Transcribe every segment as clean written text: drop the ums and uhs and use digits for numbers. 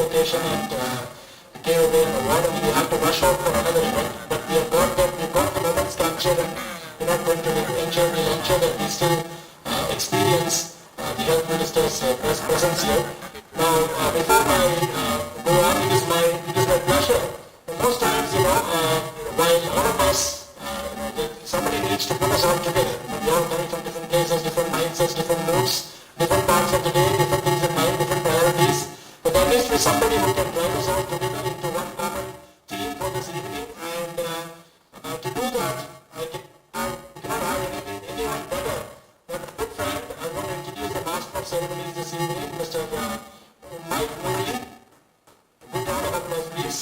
occasion and gave away an award, and we had to rush out for another event. But we've got the moments captured, and we're not going to we'll ensure that we still experience the health minister's presence here. Now, before I go on, it is my pleasure. Most times, while all of us, somebody needs to put us all together. We all coming from different places, different mindsets, different moods, different parts of the day, different things in mind, different priorities. But there needs to be somebody who can drive us all together into one common theme for this evening. And to do that, I cannot have anyone better than a good friend. I want to introduce the master of ceremonies this evening, Mr. Mike Murray. Good round of applause, please.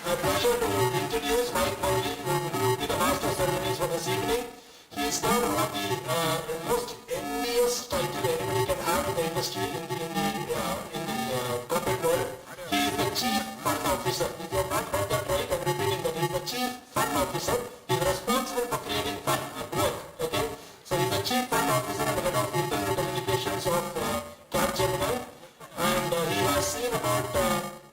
A pleasure to introduce Mike Murray, who will be the master of ceremonies for this evening. He is now one of the most envious title anybody can have in the industry, in the corporate world. He is the Chief Fund Officer. If you have not heard that right, I'm repeating that. He is the Chief Fund Officer. He is responsible for creating fun at work. Okay? So he is the Chief Fund Officer and the Head of Internal Communications of Capgemini. And he has seen about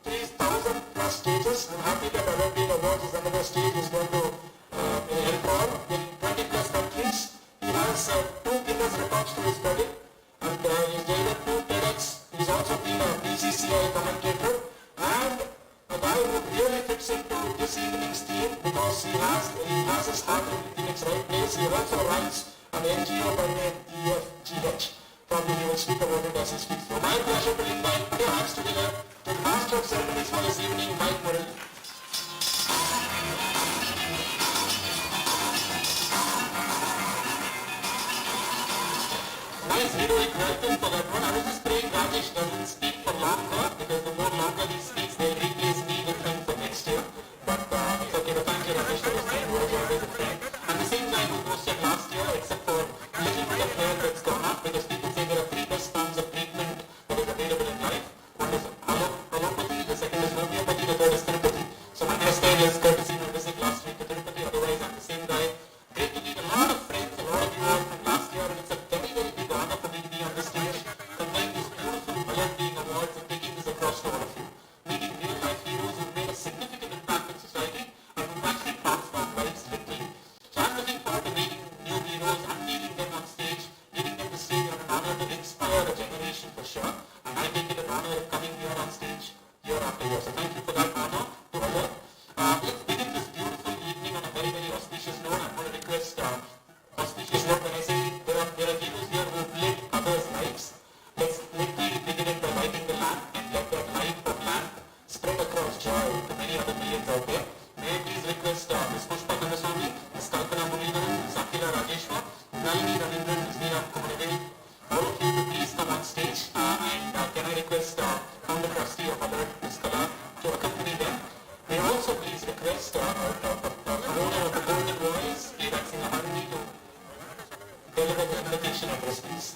3,000 plus stages. I'm happy that Olympic Awards is another stage he's going to help on in 20 plus countries. He has 2 Guinness records to his credit, and he's delivered 2 TEDx. He's also been a BCCI commentator, and a guy who really fits into this evening's theme because he has his heart in its right place. He also runs an NGO by name EFGH. Probably he will speak about it as he speaks. So my pleasure to invite, put your hands together, to the master of ceremonies for this evening, Mike Murray. Nice heroic welcome for that one. I was just praying Rajesh doesn't speak for longer, because the more longer he speaks, they'll replace me with him for next year. But it's okay, but thank you Rajesh for this kind words, you're always a friend. And the same guy who hosted last year, except for a little bit of hair that's gone up, because people say there are 3 best forms of treatment that is available in life. One is allopathy, the second is homeopathy, the third is Tirupati. So my hairstyle is courtesy of visit last week to Tirupati, otherwise I'm the same guy. Great to meet a lot of friends, a lot of you all from last year, and it's a very, very big honor for me to be on this stage, conveying these beautiful Olympic awards and taking this across to all of you. Meeting real life heroes who've made a significant impact in society and who've actually transformed lives literally. So I'm looking forward to meeting new heroes, unveiling them on stage, giving them the stage, and an honor to inspire a generation for sure. And I take it an honor of coming here on stage year after year. So thank you for that honor to all. Let's begin this beautiful evening on a very, very auspicious note. I'm going to request auspicious note when I say there are heroes here who've lived others' lives. Let's begin it by lighting the lamp and let that light of lamp spread across joy to many other millions out there. May I please request Ms. Pushpa Kandaswamy, Ms. Kalpana Muruganan, Ms. Akila Rajeshwar, Nalini Ravindran, Ms. Neera Kumaraveli, all of you to please come on stage, and can I request Founder Trustee of Alert, Ms. Kala, to accompany them. May I also please request the owner of the Golden Voice, Veerat Singh Harani, to deliver the invocation address, please.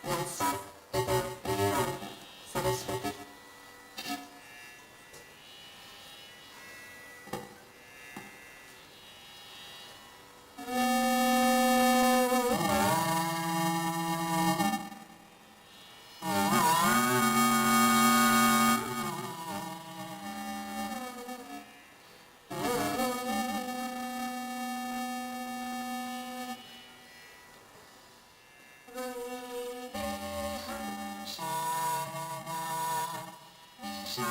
Non-stop with Golden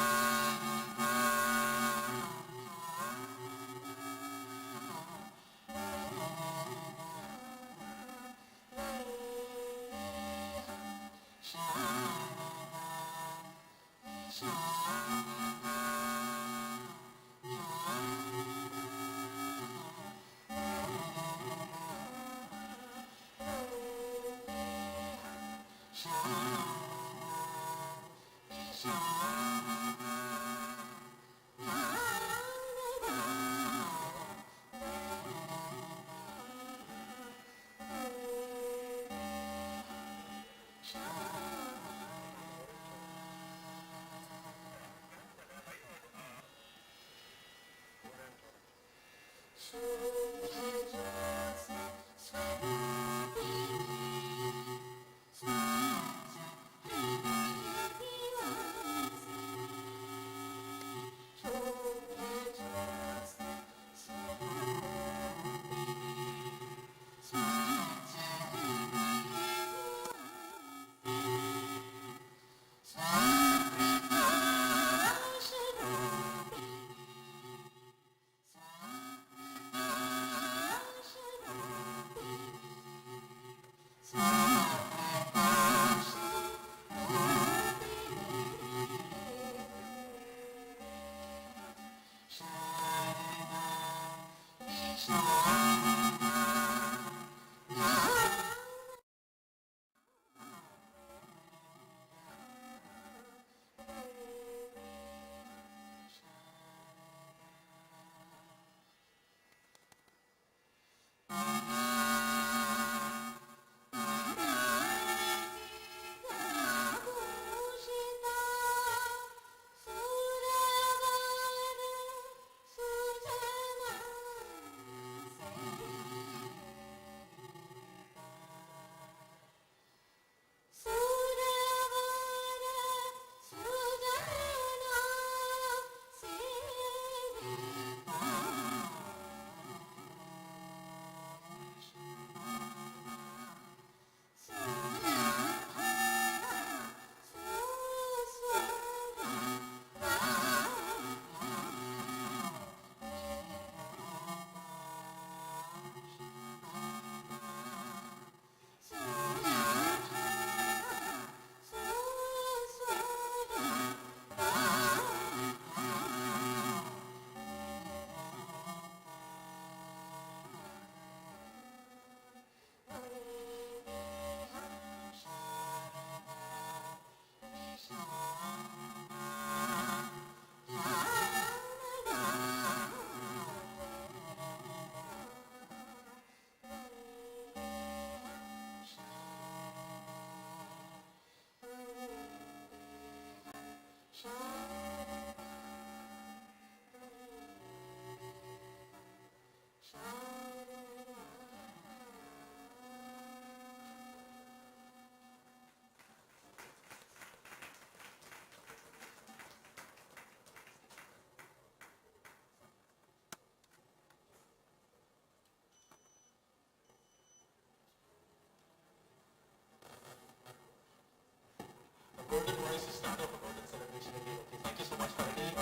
Voice is start of a golden celebration again. Okay, thank you so much for attending.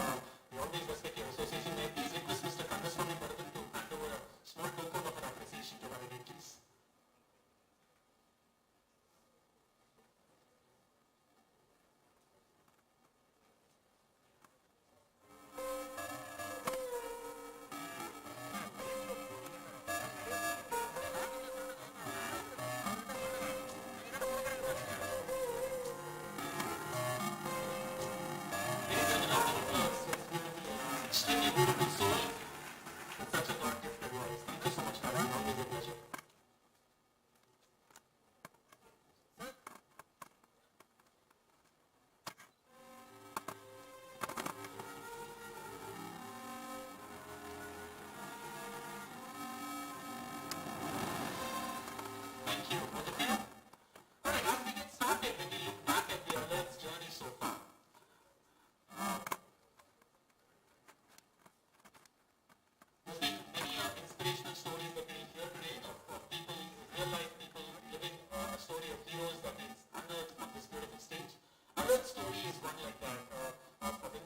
We always respect your association name. Please request Mr. Kandaswamy Bharathan to hand over a small token of an appreciation to our name, please. Extremely beautiful soul with such a God-gifted voice. Thank you so much, Karan. Always a pleasure. Thank you, both of you. Alright, as we get started, when we look back at the Alert's journey so far, there's been many inspirational stories that we'll hear today of people, real life people living a story of heroes that is unearthed on this beautiful stage. Alert's story is one like that. For the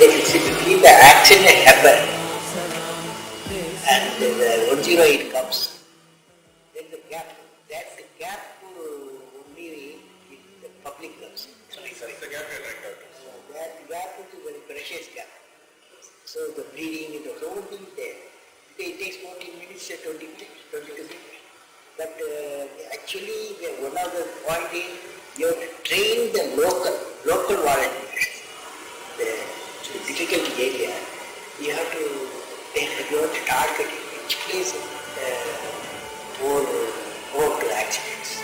Between the action and happen, and the 108 comes, then the gap, that's the gap only in the public loves. Sorry. The gap you're right. That gap is a very precious gap. So the bleeding, the whole thing is there. It takes 14 minutes, 20 minutes, 22 minutes. But actually, one of the point is you have to train the local volunteers. The difficult area, you have to target each place more to accidents.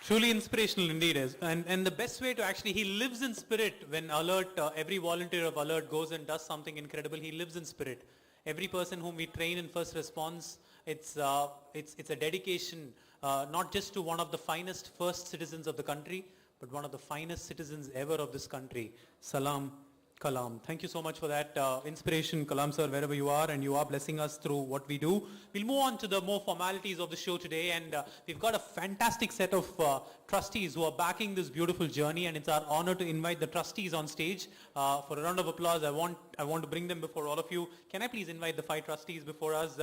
Truly inspirational indeed. And the best way to actually, he lives in spirit when Alert, every volunteer of Alert goes and does something incredible. He lives in spirit. Every person whom we train in first response, it's a dedication, not just to one of the finest first citizens of the country, but one of the finest citizens ever of this country. Salam Kalam. Thank you so much for that inspiration, Kalam sir, wherever you are, and you are blessing us through what we do. We'll move on to the more formalities of the show today, and we've got a fantastic set of trustees who are backing this beautiful journey, and it's our honor to invite the trustees on stage. For a round of applause, I want to bring them before all of you. Can I please invite the 5 trustees before us?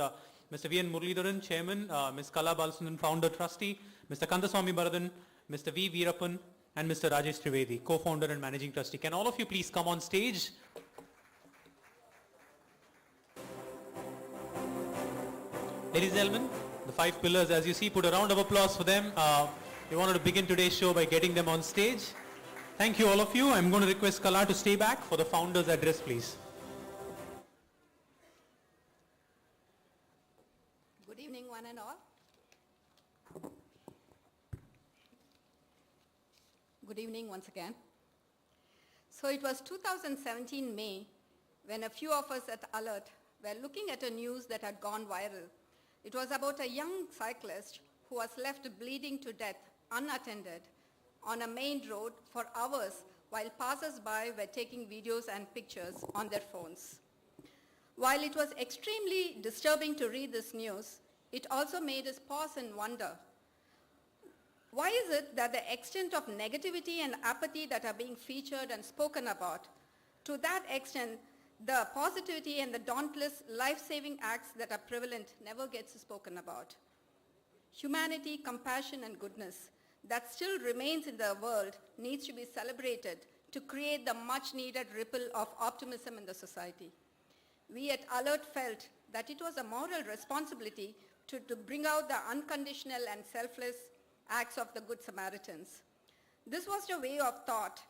Mr. V.N. Muralidharan, Chairman, Ms. Kala Balasundaran, Founder Trustee, Mr. Kandaswamy Baradan, Mr. V. Veerappan, and Mr. Rajesh Trivedi, co-founder and managing trustee. Can all of you please come on stage? Ladies and gentlemen, the 5 pillars, as you see, put a round of applause for them. We wanted to begin today's show by getting them on stage. Thank you, all of you. I'm going to request Kala to stay back for the founder's address, please. Good evening, one and all. Good evening once again. So it was 2017 May when a few of us at Alert were looking at a news that had gone viral. It was about a young cyclist who was left bleeding to death unattended on a main road for hours while passers-by were taking videos and pictures on their phones. While it was extremely disturbing to read this news, it also made us pause and wonder, why is it that the extent of negativity and apathy that are being featured and spoken about, to that extent, the positivity and the dauntless life-saving acts that are prevalent never gets spoken about? Humanity, compassion, and goodness that still remains in the world needs to be celebrated to create the much-needed ripple of optimism in the society. We at Alert felt that it was a moral responsibility to bring out the unconditional and selfless acts of the Good Samaritans. This was the way of thought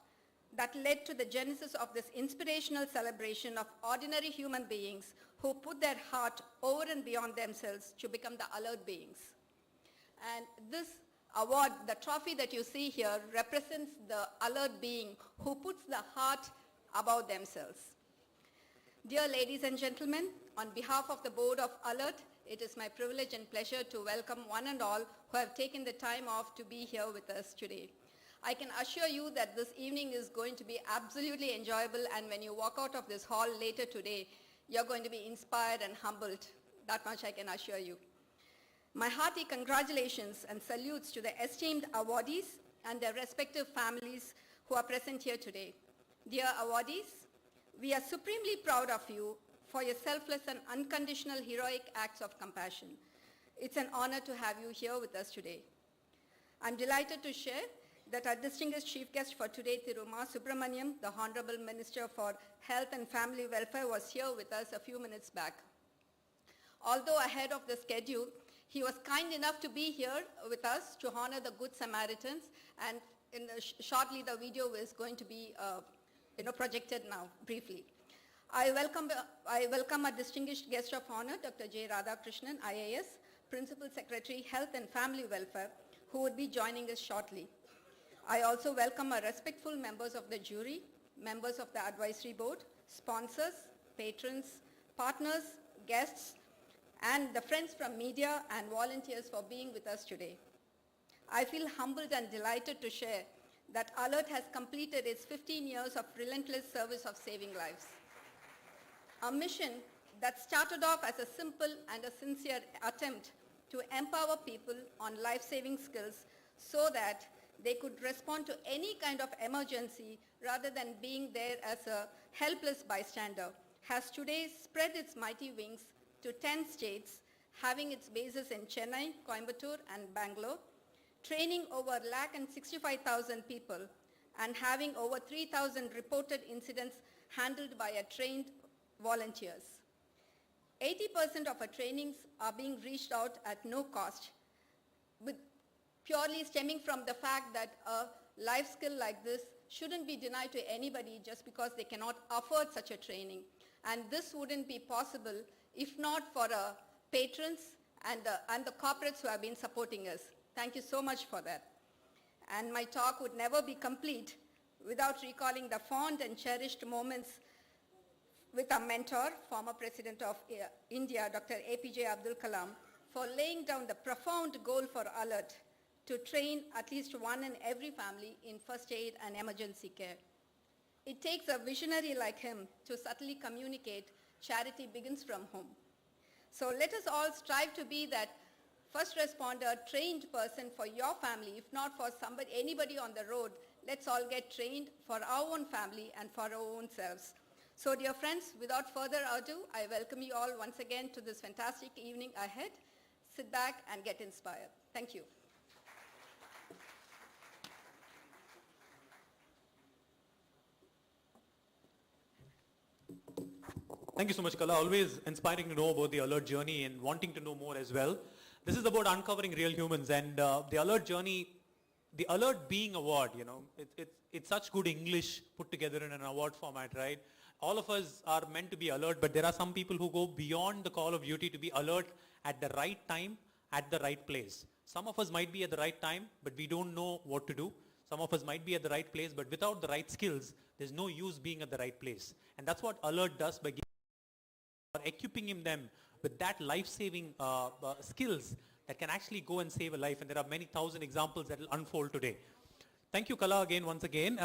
that led to the genesis of this inspirational celebration of ordinary human beings who put their heart over and beyond themselves to become the alert beings. And this award, the trophy that you see here, represents the alert being who puts the heart above themselves. Dear ladies and gentlemen, on behalf of the board of Alert, it is my privilege and pleasure to welcome one and all who have taken the time off to be here with us today. I can assure you that this evening is going to be absolutely enjoyable, and when you walk out of this hall later today, you're going to be inspired and humbled. That much I can assure you. My hearty congratulations and salutes to the esteemed awardees and their respective families who are present here today. Dear awardees, we are supremely proud of you for your selfless and unconditional heroic acts of compassion. It's an honor to have you here with us today. I'm delighted to share that our distinguished chief guest for today, Thiruma Subramaniam, the Honorable Minister for Health and Family Welfare, was here with us a few minutes back. Although ahead of the schedule, he was kind enough to be here with us to honor the Good Samaritans, and shortly the video is going to be projected now, briefly. I welcome our distinguished guest of honor, Dr. J. Radhakrishnan, IAS, Principal Secretary, Health and Family Welfare, who would be joining us shortly. I also welcome our respectful members of the jury, members of the advisory board, sponsors, patrons, partners, guests, and the friends from media and volunteers for being with us today. I feel humbled and delighted to share that Alert has completed its 15 years of relentless service of saving lives. A mission that started off as a simple and a sincere attempt to empower people on life-saving skills so that they could respond to any kind of emergency rather than being there as a helpless bystander, has today spread its mighty wings to 10 states, having its bases in Chennai, Coimbatore, and Bangalore, training over 165,000 people, and having over 3,000 reported incidents handled by a trained volunteers. 80% of our trainings are being reached out at no cost, with purely stemming from the fact that a life skill like this shouldn't be denied to anybody just because they cannot afford such a training. And this wouldn't be possible if not for patrons and the corporates who have been supporting us. Thank you so much for that. And my talk would never be complete without recalling the fond and cherished moments with our mentor, former President of India, Dr. APJ Abdul Kalam, for laying down the profound goal for Alert to train at least one in every family in first aid and emergency care. It takes a visionary like him to subtly communicate charity begins from home. So let us all strive to be that first responder, trained person for your family, if not for anybody on the road. Let's all get trained for our own family and for our own selves. So dear friends, without further ado, I welcome you all once again to this fantastic evening ahead. Sit back and get inspired. Thank you. Thank you so much, Kala. Always inspiring to know about the Alert journey and wanting to know more as well. This is about uncovering real humans, and the Alert journey, the Alert Being Award, it's such good English put together in an award format, right? All of us are meant to be alert, but there are some people who go beyond the call of duty to be alert at the right time, at the right place. Some of us might be at the right time, but we don't know what to do. Some of us might be at the right place, but without the right skills, there's no use being at the right place. And that's what Alert does by equipping them with that life-saving skills that can actually go and save a life. And there are many thousand examples that will unfold today. Thank you, Kala, again, once again.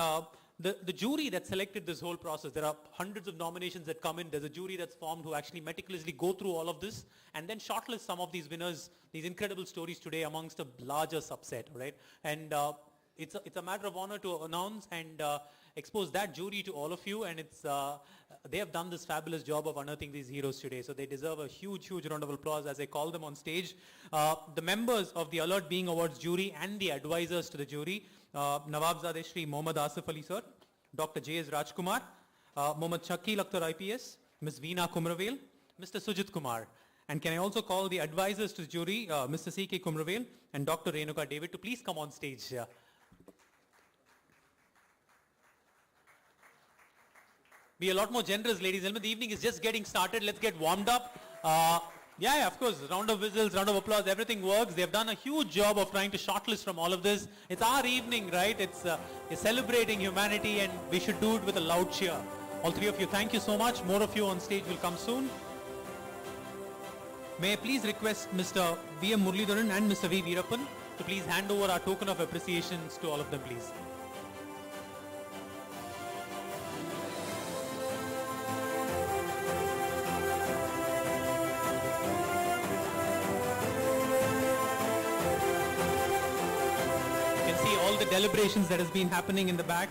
The jury that selected this whole process, there are hundreds of nominations that come in. There's a jury that's formed who actually meticulously go through all of this and then shortlist some of these winners, these incredible stories today amongst a larger subset, right? And it's a matter of honor to announce and expose that jury to all of you, and they have done this fabulous job of unearthing these heroes today, so they deserve a huge, huge round of applause as I call them on stage. The members of the Alert Being Awards jury and the advisors to the jury, Nawabzade Shri Mohammad Asif Ali sir, Dr. J.S. Rajkumar, Mohammad Shakil Akhtar IPS, Ms. Veena Kumravel, Mr. Sujit Kumar. And can I also call the advisors to the jury, Mr. C.K. Kumravel and Dr. Renuka David, to please come on stage. Be a lot more generous, ladies and gentlemen. The evening is just getting started. Let's get warmed up. Yeah, of course, round of whistles, round of applause, everything works. They've done a huge job of trying to shortlist from all of this. It's our evening, right? It's celebrating humanity, and we should do it with a loud cheer. All three of you, thank you so much. More of you on stage will come soon. May I please request Mr. V.M. Muralidharan and Mr. V. Veerappan to please hand over our token of appreciations to all of them, please. All the deliberations that has been happening in the back.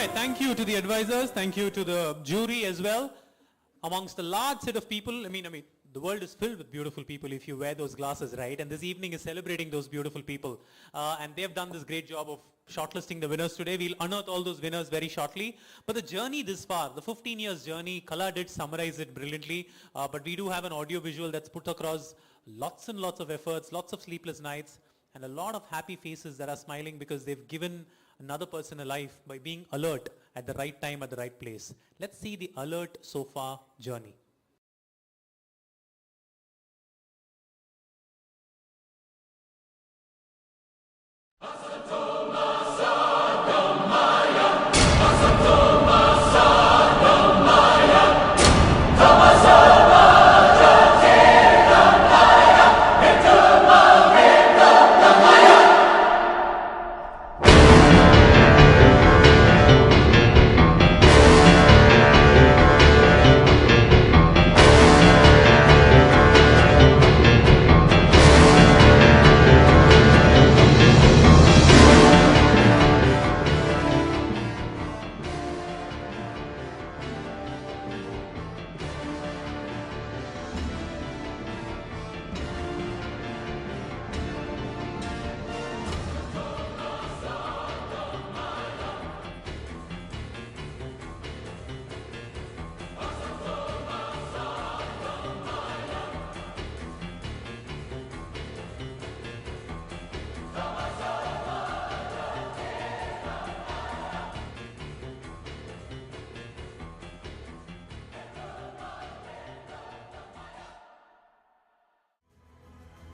right, thank you to the advisors, thank you to the jury as well. Amongst a large set of people, I mean, the world is filled with beautiful people if you wear those glasses, right? And this evening is celebrating those beautiful people. And they've done this great job of shortlisting the winners today. We'll unearth all those winners very shortly. But the journey this far, the 15 years journey, Kala did summarize it brilliantly. But we do have an audio visual that's put across lots and lots of efforts, lots of sleepless nights, and a lot of happy faces that are smiling because they've given another person a life by being alert at the right time, at the right place. Let's see the alert so far journey.